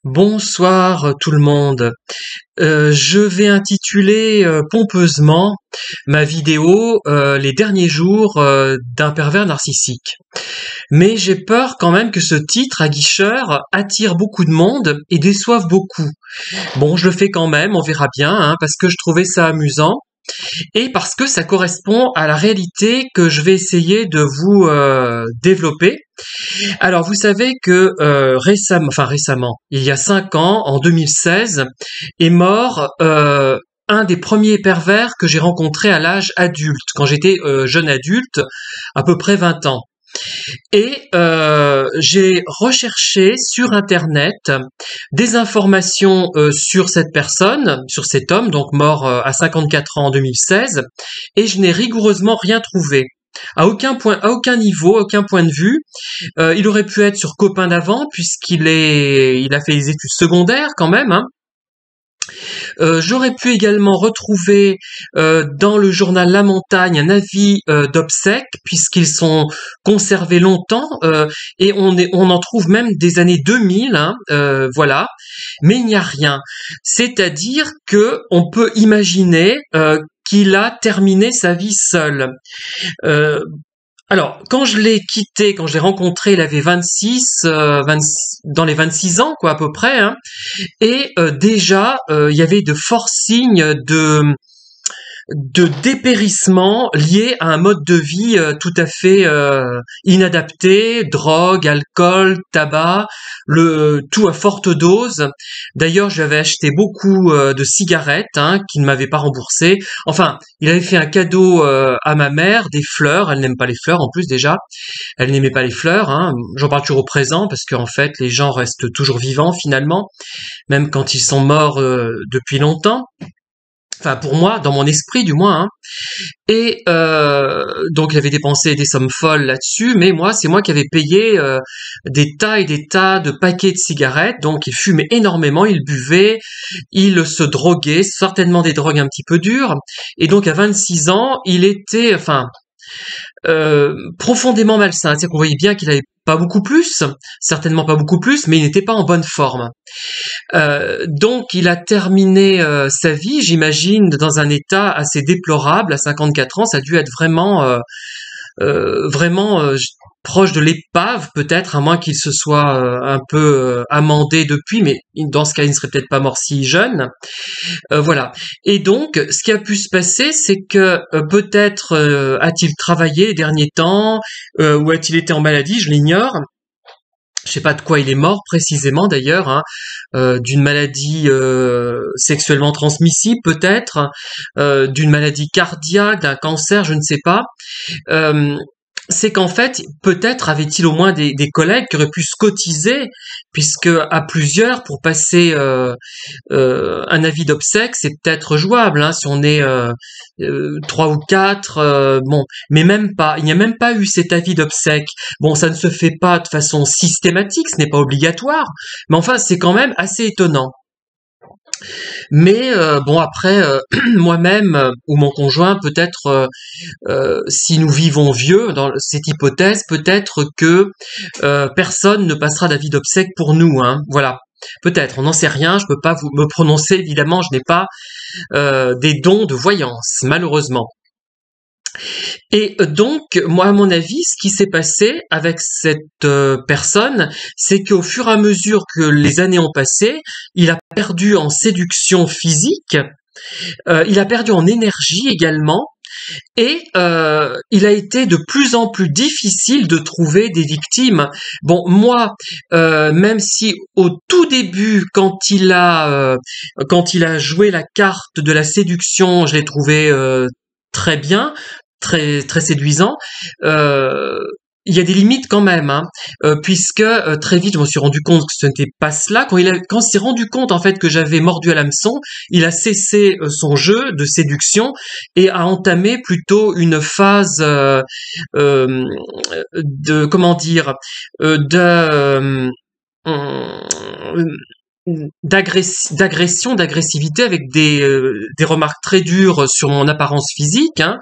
Bonsoir tout le monde. Je vais intituler pompeusement ma vidéo Les derniers jours d'un pervers narcissique. Mais j'ai peur quand même que ce titre aguicheur attire beaucoup de monde et déçoive beaucoup. Bon, je le fais quand même, on verra bien, hein, parce que je trouvais ça amusant et parce que ça correspond à la réalité que je vais essayer de vous développer. Alors, vous savez que récemment, il y a 5 ans, en 2016, est mort un des premiers pervers que j'ai rencontré à l'âge adulte, quand j'étais jeune adulte, à peu près 20 ans. Et j'ai recherché sur Internet des informations sur cette personne, sur cet homme, donc mort à 54 ans en 2016, et je n'ai rigoureusement rien trouvé. À aucun point, à aucun niveau, à aucun point de vue. Il aurait pu être sur Copain d'avant il a fait les études secondaires quand même, hein. J'aurais pu également retrouver dans le journal La Montagne un avis d'obsèques puisqu'ils sont conservés longtemps et on en trouve même des années 2000, hein, voilà. Mais il n'y a rien. C'est-à-dire que on peut imaginer qu'il a terminé sa vie seul. Euh, alors, quand je l'ai quitté, quand je l'ai rencontré, il avait 26, dans les 26 ans, quoi, à peu près, hein, et déjà, il y avait de forts signes de dépérissement lié à un mode de vie tout à fait inadapté, drogue, alcool, tabac, le tout à forte dose. D'ailleurs, j'avais acheté beaucoup de cigarettes qu'il ne m'avait pas remboursé. Enfin, il avait fait un cadeau à ma mère, des fleurs. Elle n'aime pas les fleurs en plus déjà. Elle n'aimait pas les fleurs. J'en parle toujours au présent parce qu'en fait, les gens restent toujours vivants finalement, même quand ils sont morts depuis longtemps. Enfin, pour moi, dans mon esprit du moins, hein. Et donc il avait dépensé des sommes folles là-dessus, mais c'est moi qui avais payé des tas et des tas de paquets de cigarettes. Donc il fumait énormément, il buvait, il se droguait, certainement des drogues un petit peu dures. Et donc à 26 ans, il était, profondément malsain. C'est-à-dire qu'on voyait bien qu'il avait pas beaucoup plus, certainement pas beaucoup plus, mais il n'était pas en bonne forme. Donc il a terminé sa vie, j'imagine, dans un état assez déplorable. À 54 ans, ça a dû être vraiment proche de l'épave, peut-être, à moins qu'il se soit un peu amendé depuis, mais dans ce cas, il ne serait peut-être pas mort si jeune. Voilà. Et donc, ce qui a pu se passer, c'est que peut-être a-t-il travaillé les derniers temps, ou a-t-il été en maladie, je l'ignore. Je sais pas de quoi il est mort précisément d'ailleurs, hein, d'une maladie sexuellement transmissible peut-être, d'une maladie cardiaque, d'un cancer, je ne sais pas. Euh, c'est qu'en fait, peut-être avait-il au moins des collègues qui auraient pu se cotiser, puisque à plusieurs, pour passer un avis d'obsèques, c'est peut-être jouable, hein, si on est 3 ou 4, bon, mais même pas. Il n'y a même pas eu cet avis d'obsèques. Bon, ça ne se fait pas de façon systématique, ce n'est pas obligatoire, mais enfin, c'est quand même assez étonnant. Mais bon, après, moi-même ou mon conjoint, peut-être, si nous vivons vieux, dans cette hypothèse, peut-être que personne ne passera d'avis d'obsèques pour nous, hein. Voilà. Peut-être, on n'en sait rien, je peux pas me prononcer, évidemment, je n'ai pas des dons de voyance, malheureusement. Et donc, moi, à mon avis, ce qui s'est passé avec cette personne, c'est qu'au fur et à mesure que les années ont passé, il a perdu en séduction physique, il a perdu en énergie également, et il a été de plus en plus difficile de trouver des victimes. Bon, moi, même si au tout début, quand il a joué la carte de la séduction, je l'ai trouvé très bien, très très séduisant. Euh, il y a des limites quand même, hein, puisque très vite je me suis rendu compte que ce n'était pas cela. Quand il s'est rendu compte en fait que j'avais mordu à l'hameçon, il a cessé son jeu de séduction et a entamé plutôt une phase de comment dire de d'agression, d'agressivité avec des remarques très dures sur mon apparence physique, hein,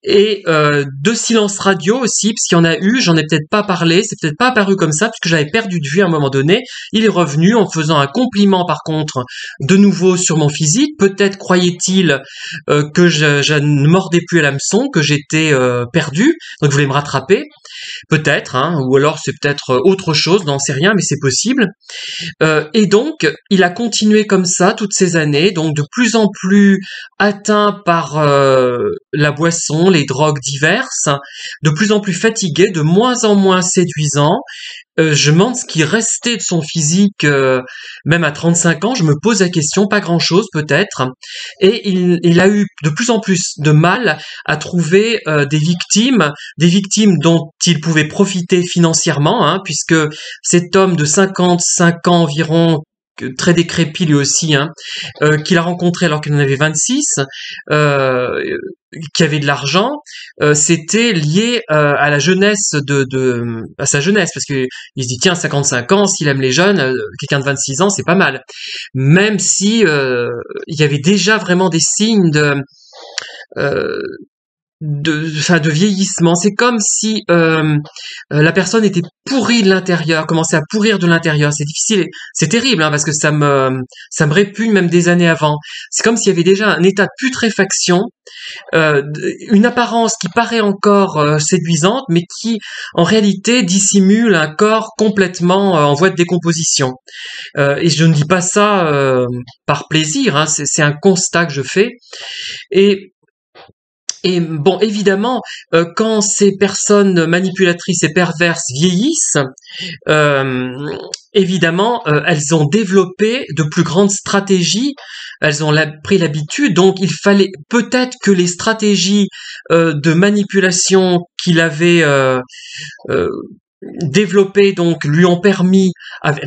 et de silence radio aussi, parce qu'il y en a eu, j'en ai peut-être pas parlé, c'est peut-être pas apparu comme ça, parce que j'avais perdu de vue à un moment donné. Il est revenu en faisant un compliment par contre, de nouveau sur mon physique. Peut-être croyait-il que je ne mordais plus à l'hameçon, que j'étais perdu, donc il voulait me rattraper, peut-être, hein, ou alors c'est peut-être autre chose, n'en sais rien, mais c'est possible. Et donc, il a continué comme ça toutes ces années, donc de plus en plus atteint par la boisson, les drogues diverses, de plus en plus fatigué, de moins en moins séduisant. Je me demande ce qui restait de son physique, même à 35 ans, je me pose la question, pas grand-chose peut-être. Et il a eu de plus en plus de mal à trouver des victimes dont il pouvait profiter financièrement, hein, puisque cet homme de 55 ans environ, très décrépit lui aussi, hein, qu'il a rencontré alors qu'il en avait 26, euh, qui avait de l'argent, c'était lié à la jeunesse à sa jeunesse, parce que il se dit tiens, 55 ans, s'il aime les jeunes, quelqu'un de 26 ans, c'est pas mal. Même si il y avait déjà vraiment des signes euh, de vieillissement. C'est comme si la personne était pourrie de l'intérieur, commençait à pourrir de l'intérieur. C'est difficile, c'est terrible, hein, parce que ça me répugne même des années avant. C'est comme s'il y avait déjà un état de putréfaction, euh, une apparence qui paraît encore séduisante, mais qui en réalité dissimule un corps complètement en voie de décomposition. Et je ne dis pas ça par plaisir, hein, c'est un constat que je fais. Et bon, évidemment, quand ces personnes manipulatrices et perverses vieillissent, évidemment, elles ont développé de plus grandes stratégies, elles ont pris l'habitude, donc il fallait peut-être que les stratégies de manipulation qu'il avait euh, développées, donc lui ont permis,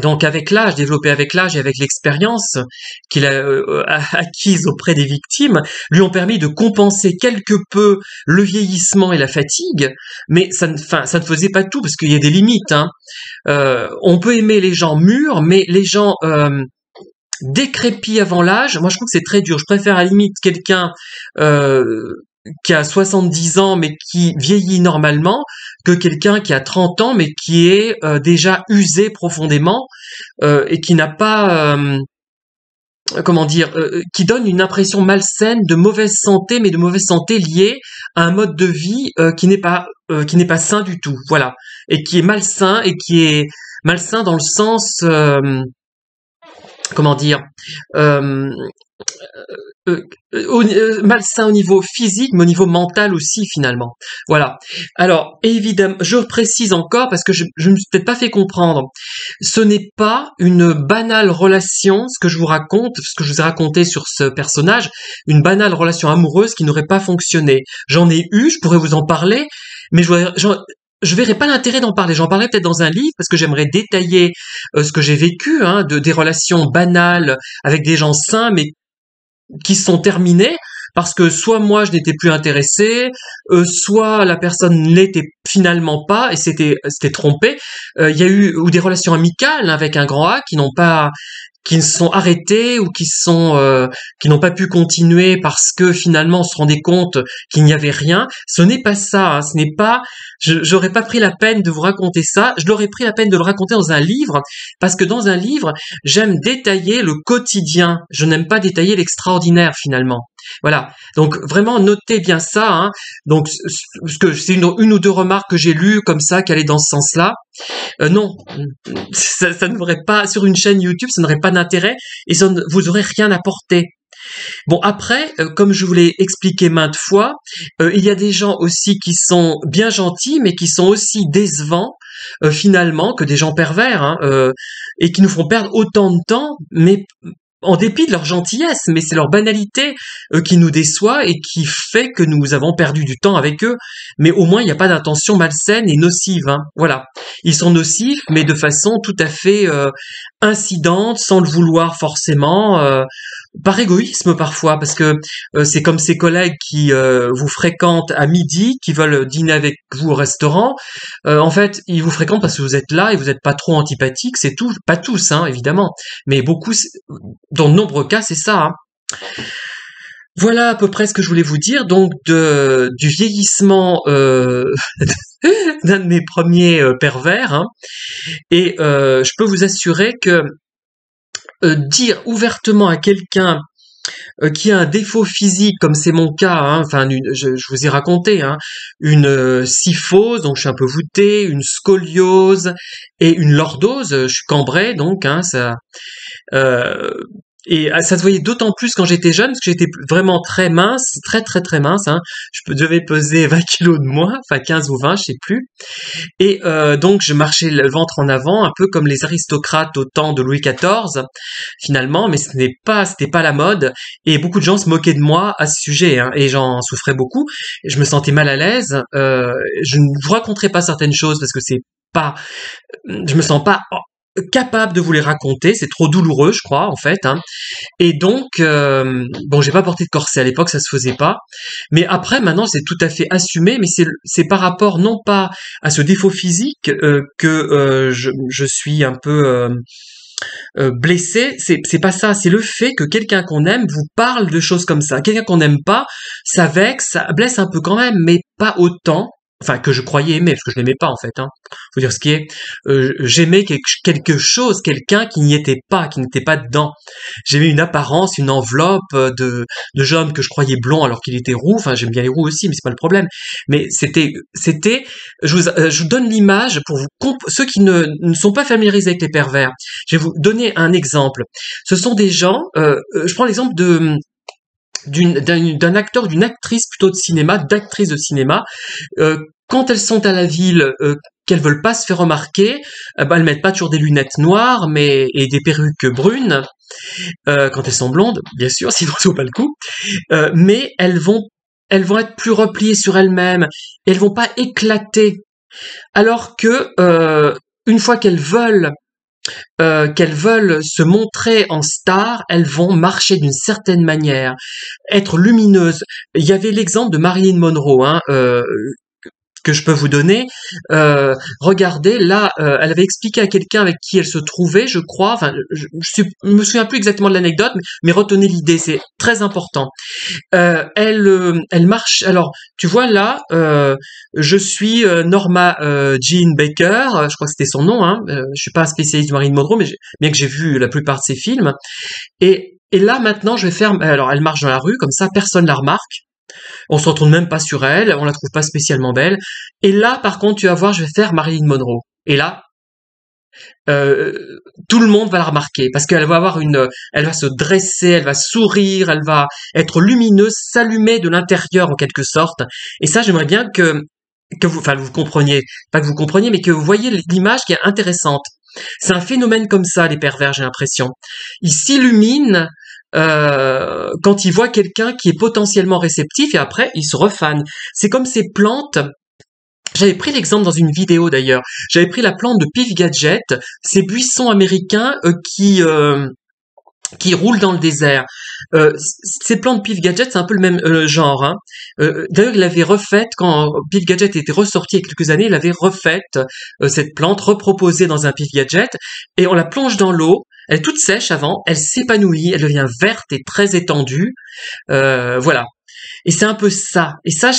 donc avec l'âge, développé avec l'âge et avec l'expérience qu'il a acquise auprès des victimes, lui ont permis de compenser quelque peu le vieillissement et la fatigue, mais ça ne faisait pas tout, parce qu'il y a des limites, hein. On peut aimer les gens mûrs, mais les gens décrépits avant l'âge, moi je trouve que c'est très dur. Je préfère à la limite quelqu'un qui a 70 ans mais qui vieillit normalement, que quelqu'un qui a 30 ans mais qui est déjà usé profondément et qui n'a pas comment dire, qui donne une impression malsaine de mauvaise santé, mais de mauvaise santé liée à un mode de vie qui n'est pas sain du tout, voilà, et qui est malsain, et qui est malsain dans le sens comment dire, euh, malsain au niveau physique, mais au niveau mental aussi finalement. Voilà. Alors évidemment, je précise encore parce que je me suis peut-être pas fait comprendre. Ce n'est pas une banale relation, ce que je vous raconte, ce que je vous ai raconté sur ce personnage, une banale relation amoureuse qui n'aurait pas fonctionné. J'en ai eu, je pourrais vous en parler, mais je verrais pas l'intérêt d'en parler. J'en parlerai peut-être dans un livre parce que j'aimerais détailler ce que j'ai vécu, hein, des relations banales avec des gens sains, mais qui se sont terminées parce que soit moi je n'étais plus intéressé, soit la personne ne l'était finalement pas et s'était trompé. Il y a eu ou des relations amicales avec un grand A qui se sont arrêtés ou qui n'ont pas pu continuer parce que finalement on se rendait compte qu'il n'y avait rien. Ce n'est pas ça, hein, ce n'est pas, j'aurais pas pris la peine de vous raconter ça, je l'aurais pris la peine de le raconter dans un livre, parce que dans un livre, j'aime détailler le quotidien, je n'aime pas détailler l'extraordinaire finalement. Voilà. Donc vraiment notez bien ça, hein. Donc parce que c'est une ou deux remarques que j'ai lues comme ça qui allaient dans ce sens-là. Non, ça n'aurait pas sur une chaîne YouTube, ça n'aurait pas d'intérêt et vous aurez rien apporté. Bon après, comme je vous l'ai expliqué maintes fois, il y a des gens aussi qui sont bien gentils, mais qui sont aussi décevants finalement que des gens pervers, hein, et qui nous font perdre autant de temps, mais en dépit de leur gentillesse, mais c'est leur banalité qui nous déçoit et qui fait que nous avons perdu du temps avec eux. Mais au moins, il n'y a pas d'intention malsaine et nocive, hein. Voilà. Ils sont nocifs, mais de façon tout à fait incidente sans le vouloir forcément, par égoïsme parfois, parce que c'est comme ces collègues qui vous fréquentent à midi, qui veulent dîner avec vous au restaurant. En fait, ils vous fréquentent parce que vous êtes là et vous n'êtes pas trop antipathique, c'est tout. Pas tous, hein, évidemment, mais beaucoup, dans de nombreux cas, c'est ça. Hein. Voilà à peu près ce que je voulais vous dire, donc du vieillissement d'un de mes premiers pervers, hein. Et je peux vous assurer que dire ouvertement à quelqu'un qui a un défaut physique, comme c'est mon cas, hein, enfin, je vous ai raconté, hein, une syphose, donc je suis un peu voûté, une scoliose et une lordose, je suis cambré, donc, hein, ça, euh, et ça se voyait d'autant plus quand j'étais jeune, parce que j'étais vraiment très mince, très très très mince, hein, devais peser 20 kilos de moins, enfin 15 ou 20, je sais plus, et donc je marchais le ventre en avant, un peu comme les aristocrates au temps de Louis XIV, finalement, mais c'était pas la mode, et beaucoup de gens se moquaient de moi à ce sujet, hein, et j'en souffrais beaucoup. Je me sentais mal à l'aise. Je ne vous raconterai pas certaines choses parce que pas, je me sens pas capable de vous les raconter, c'est trop douloureux, je crois, en fait, hein. Et donc, bon, j'ai pas porté de corset à l'époque, ça se faisait pas. Mais après, maintenant, c'est tout à fait assumé. Mais c'est par rapport non pas à ce défaut physique que je suis un peu blessé. C'est pas ça. C'est le fait que quelqu'un qu'on aime vous parle de choses comme ça. Quelqu'un qu'on n'aime pas, ça vexe, ça blesse un peu quand même, mais pas autant. Enfin, que je croyais aimer, parce que je l'aimais pas en fait. Hein. Faut dire ce qui est. J'aimais quelque chose, quelqu'un qui n'y était pas, qui n'était pas dedans. J'aimais une apparence, une enveloppe de jeune que je croyais blond alors qu'il était roux. Enfin, j'aime bien les roux aussi, mais c'est pas le problème. Mais je vous donne l'image pour ceux qui ne sont pas familiarisés avec les pervers. Je vais vous donner un exemple. Ce sont des gens. Je prends l'exemple d'un acteur, d'une actrice plutôt de cinéma, d'actrice de cinéma, quand elles sont à la ville, qu'elles veulent pas se faire remarquer, elles mettent pas toujours des lunettes noires, et des perruques brunes, quand elles sont blondes, bien sûr, sinon ça vaut pas le coup, mais elles vont être plus repliées sur elles-mêmes, et elles vont pas éclater, alors que une fois qu'elles veulent se montrer en star, elles vont marcher d'une certaine manière, être lumineuses. Il y avait l'exemple de Marilyn Monroe, hein, que je peux vous donner. Regardez, là, elle avait expliqué à quelqu'un avec qui elle se trouvait, je crois, enfin, me souviens plus exactement de l'anecdote, mais retenez l'idée, c'est très important. Elle marche. Alors, tu vois là, je suis Norma Jean Baker, je crois que c'était son nom. Hein. Je suis pas un spécialiste de Marilyn Monroe, mais bien que j'ai vu la plupart de ses films. Et là maintenant, je vais faire. Alors, elle marche dans la rue comme ça, personne la remarque. On se retourne même pas sur elle, on la trouve pas spécialement belle. Et là, par contre, tu vas voir, je vais faire Marilyn Monroe. Et là, tout le monde va la remarquer parce qu'elle va elle va se dresser, elle va sourire, elle va être lumineuse, s'allumer de l'intérieur en quelque sorte. Et ça, j'aimerais bien que vous compreniez, pas que vous compreniez, mais que vous voyez l'image qui est intéressante. C'est un phénomène comme ça, les pervers, j'ai l'impression. Ils s'illuminent quand ils voient quelqu'un qui est potentiellement réceptif et après, ils se refanent. C'est comme ces plantes. J'avais pris l'exemple dans une vidéo d'ailleurs. J'avais pris la plante de Pif Gadget, ces buissons américains qui roulent dans le désert. Ces plantes Pif Gadget, c'est un peu le même genre. Hein. D'ailleurs, il l'avait refaite quand Pif Gadget était ressorti il y a quelques années. Il avait refaite cette plante, reproposée dans un Pif Gadget, et on la plonge dans l'eau. Elle est toute sèche avant, elle s'épanouit, elle devient verte et très étendue. Voilà. Et c'est un peu ça. Et ça,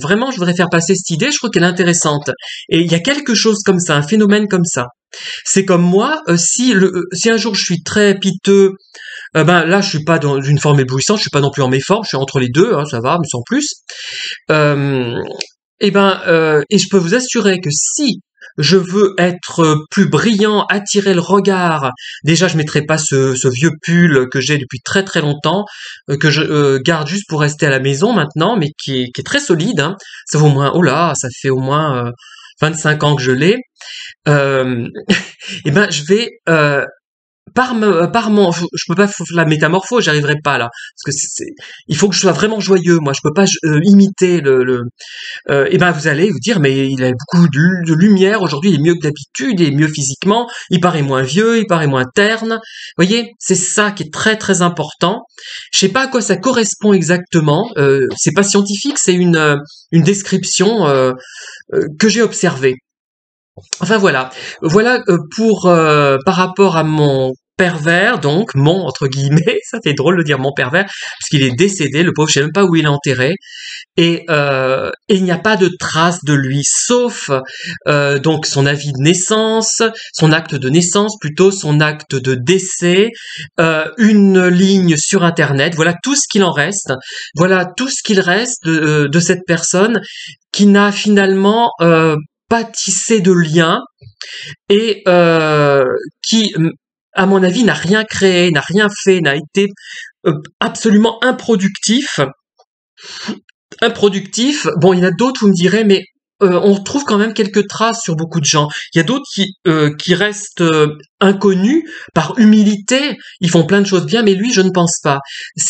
vraiment, je voudrais faire passer cette idée. Je trouve qu'elle est intéressante. Et il y a quelque chose comme ça, un phénomène comme ça. C'est comme moi, si un jour je suis très piteux, ben là, je suis pas dans une forme éblouissante, je suis pas non plus en méforme, je suis entre les deux, hein, ça va, mais sans plus. Et je peux vous assurer que si je veux être plus brillant, attirer le regard. Déjà, je mettrai pas ce vieux pull que j'ai depuis très très longtemps, que je garde juste pour rester à la maison maintenant, mais qui est très solide. Hein. Ça vaut au moins, oh là, ça fait au moins 25 ans que je l'ai. Et je vais par mon, je peux pas faire la métamorphose, j'arriverai pas là, parce que il faut que je sois vraiment joyeux. Moi, je peux pas imiter et ben vous allez vous dire, mais il a beaucoup de lumière aujourd'hui, il est mieux que d'habitude, il est mieux physiquement, il paraît moins vieux, il paraît moins terne. Vous voyez, c'est ça qui est très très important. Je sais pas à quoi ça correspond exactement. C'est pas scientifique, c'est une description que j'ai observée. Enfin voilà pour par rapport à mon pervers, donc mon entre guillemets, ça fait drôle de dire mon pervers parce qu'il est décédé, le pauvre, je sais même pas où il est enterré, et il n'y a pas de trace de lui, sauf donc son avis de naissance, son acte de naissance plutôt, son acte de décès, une ligne sur Internet. Voilà tout ce qu'il en reste. Voilà tout ce qu'il reste de cette personne qui n'a finalement pas tissé de lien et qui, à mon avis, n'a rien créé, n'a rien fait, n'a été absolument improductif. Bon, il y en a d'autres, vous me direz, mais on trouve quand même quelques traces sur beaucoup de gens. Il y a d'autres qui restent inconnus par humilité. Ils font plein de choses bien, mais lui, je ne pense pas.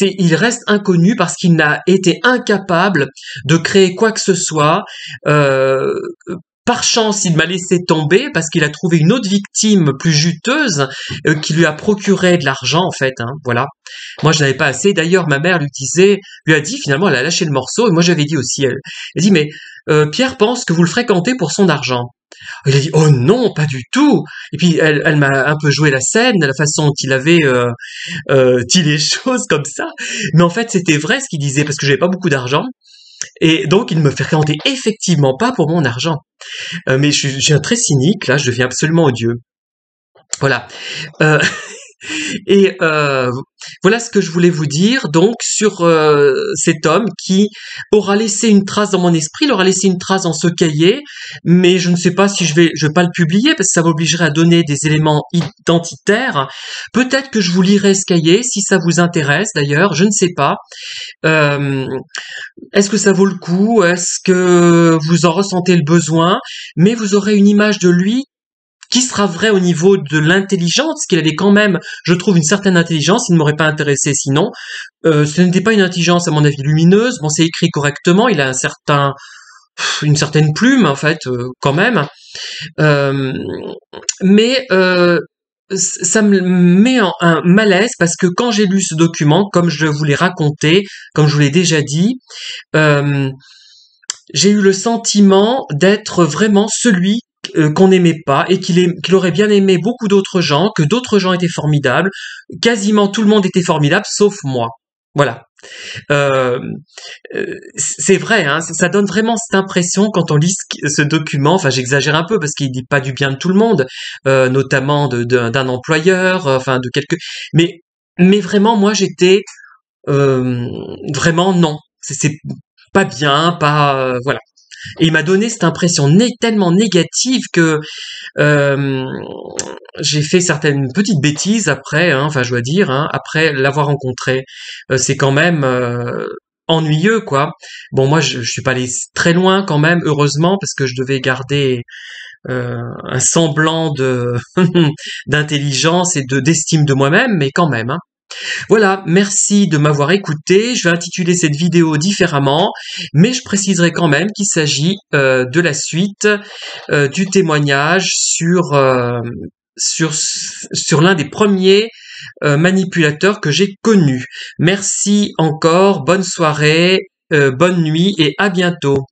Il reste inconnu parce qu'il n'a été incapable de créer quoi que ce soit. Par chance, il m'a laissé tomber parce qu'il a trouvé une autre victime plus juteuse qui lui a procuré de l'argent, en fait. Hein, voilà. Moi, je n'avais pas assez. D'ailleurs, ma mère lui a dit finalement, elle a lâché le morceau. Et moi, j'avais dit aussi, elle dit, mais Pierre pense que vous le fréquentez pour son argent. Il a dit, oh non, pas du tout. Et puis, elle m'a un peu joué la scène, la façon dont il avait dit les choses comme ça. Mais en fait, c'était vrai ce qu'il disait parce que j'avais pas beaucoup d'argent. Et donc, il ne me fréquentait effectivement pas pour mon argent. Mais je suis très cynique, là, je deviens absolument odieux. Voilà. Et voilà ce que je voulais vous dire donc sur cet homme qui aura laissé une trace dans mon esprit, il aura laissé une trace dans ce cahier, mais je ne sais pas si je vais pas le publier parce que ça m'obligerait à donner des éléments identitaires. Peut-être que je vous lirai ce cahier si ça vous intéresse d'ailleurs, je ne sais pas. Est-ce que ça vaut le coup? Est-ce que vous en ressentez le besoin? Mais vous aurez une image de lui qui sera vrai au niveau de l'intelligence, qu'il avait quand même, je trouve, une certaine intelligence, il ne m'aurait pas intéressé sinon. Ce n'était pas une intelligence, à mon avis, lumineuse. Bon, c'est écrit correctement, il a une certaine plume, en fait, quand même. Mais ça me met en un malaise parce que quand j'ai lu ce document, comme je vous l'ai raconté, comme je vous l'ai déjà dit, j'ai eu le sentiment d'être vraiment celui qu'on n'aimait pas et qu'il aurait bien aimé beaucoup d'autres gens, que d'autres gens étaient formidables, quasiment tout le monde était formidable sauf moi. Voilà. C'est vrai, hein, ça donne vraiment cette impression quand on lit ce document. Enfin, j'exagère un peu parce qu'il dit pas du bien de tout le monde, notamment d'un employeur, enfin de quelques. Mais vraiment, moi, j'étais vraiment non. C'est pas bien, pas voilà. Et il m'a donné cette impression tellement négative que j'ai fait certaines petites bêtises après, hein, enfin je dois dire, hein, après l'avoir rencontré. C'est quand même ennuyeux, quoi. Bon, moi je suis pas allé très loin quand même, heureusement, parce que je devais garder un semblant de d'intelligence et d'estime de moi-même, mais quand même, hein. Voilà, merci de m'avoir écouté. Je vais intituler cette vidéo différemment, mais je préciserai quand même qu'il s'agit de la suite du témoignage sur l'un des premiers manipulateurs que j'ai connus. Merci encore, bonne soirée, bonne nuit et à bientôt.